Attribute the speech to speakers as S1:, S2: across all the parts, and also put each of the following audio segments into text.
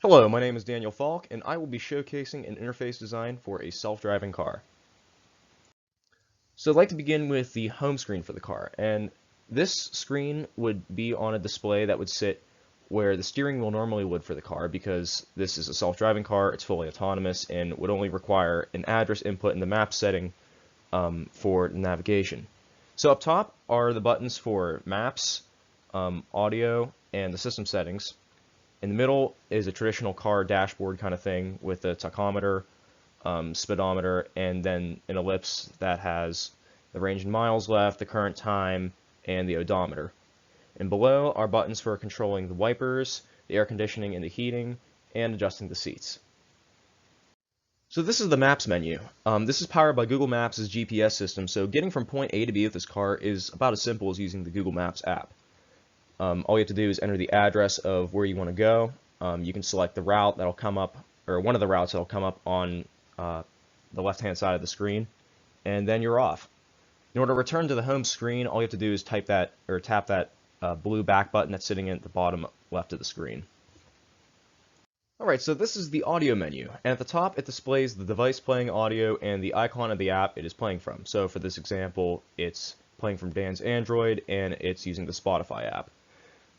S1: Hello, my name is Daniel Falk, and I will be showcasing an interface design for a self-driving car. So I'd like to begin with the home screen for the car, and this screen would be on a display that would sit where the steering wheel normally would for the car, because this is a self-driving car, it's fully autonomous, and would only require an address input in the map setting for navigation. So up top are the buttons for maps, audio, and the system settings. In the middle is a traditional car dashboard kind of thing with a tachometer, speedometer, and then an ellipse that has the range in miles left, the current time, and the odometer. And below are buttons for controlling the wipers, the air conditioning and the heating, and adjusting the seats. So this is the Maps menu. This is powered by Google Maps' GPS system, so getting from point A to B with this car is about as simple as using the Google Maps app. All you have to do is enter the address of where you want to go. You can select the route that'll come up, or one of the routes that'll come up on the left-hand side of the screen, and then you're off. In order to return to the home screen, all you have to do is type that or tap that blue back button that's sitting at the bottom left of the screen. Alright, so this is the audio menu, and at the top it displays the device playing audio and the icon of the app it is playing from. So for this example, it's playing from Dan's Android, and it's using the Spotify app.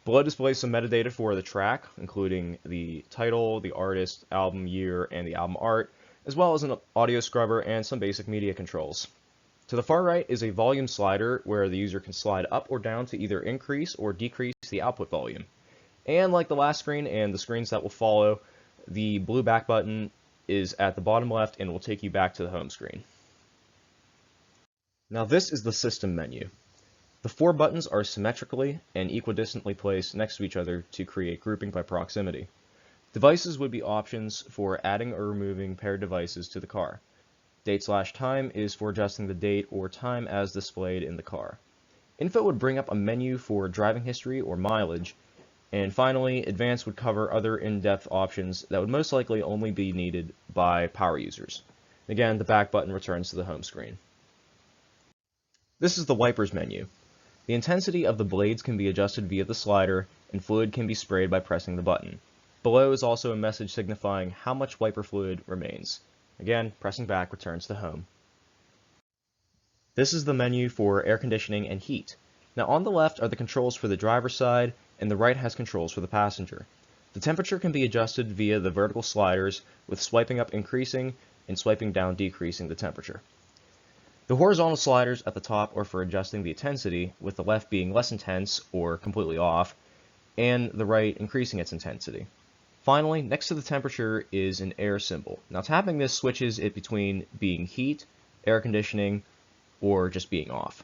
S1: Below displays some metadata for the track, including the title, the artist, album year, and the album art, as well as an audio scrubber and some basic media controls. To the far right is a volume slider where the user can slide up or down to either increase or decrease the output volume. And like the last screen and the screens that will follow, the blue back button is at the bottom left and will take you back to the home screen. Now this is the system menu. The four buttons are symmetrically and equidistantly placed next to each other to create grouping by proximity. Devices would be options for adding or removing paired devices to the car. Date/time is for adjusting the date or time as displayed in the car. Info would bring up a menu for driving history or mileage, and finally, Advanced would cover other in-depth options that would most likely only be needed by power users. Again, the back button returns to the home screen. This is the wipers menu. The intensity of the blades can be adjusted via the slider, and fluid can be sprayed by pressing the button. Below is also a message signifying how much wiper fluid remains. Again, pressing back returns to home. This is the menu for air conditioning and heat. Now on the left are the controls for the driver's side, and the right has controls for the passenger. The temperature can be adjusted via the vertical sliders, with swiping up increasing and swiping down decreasing the temperature. The horizontal sliders at the top are for adjusting the intensity, with the left being less intense or completely off, and the right increasing its intensity. Finally, next to the temperature is an air symbol. Now tapping this switches it between being heat, air conditioning, or just being off.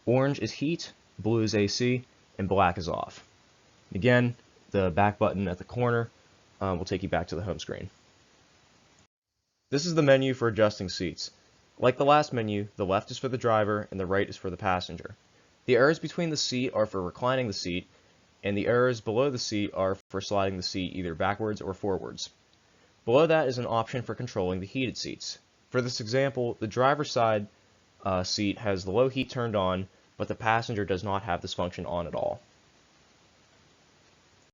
S1: Orange is heat, blue is AC, and black is off. Again, the back button at the corner will take you back to the home screen. This is the menu for adjusting seats. Like the last menu, the left is for the driver and the right is for the passenger. The arrows between the seat are for reclining the seat, and the arrows below the seat are for sliding the seat either backwards or forwards. Below that is an option for controlling the heated seats. For this example, the driver's side seat has the low heat turned on, but the passenger does not have this function on at all.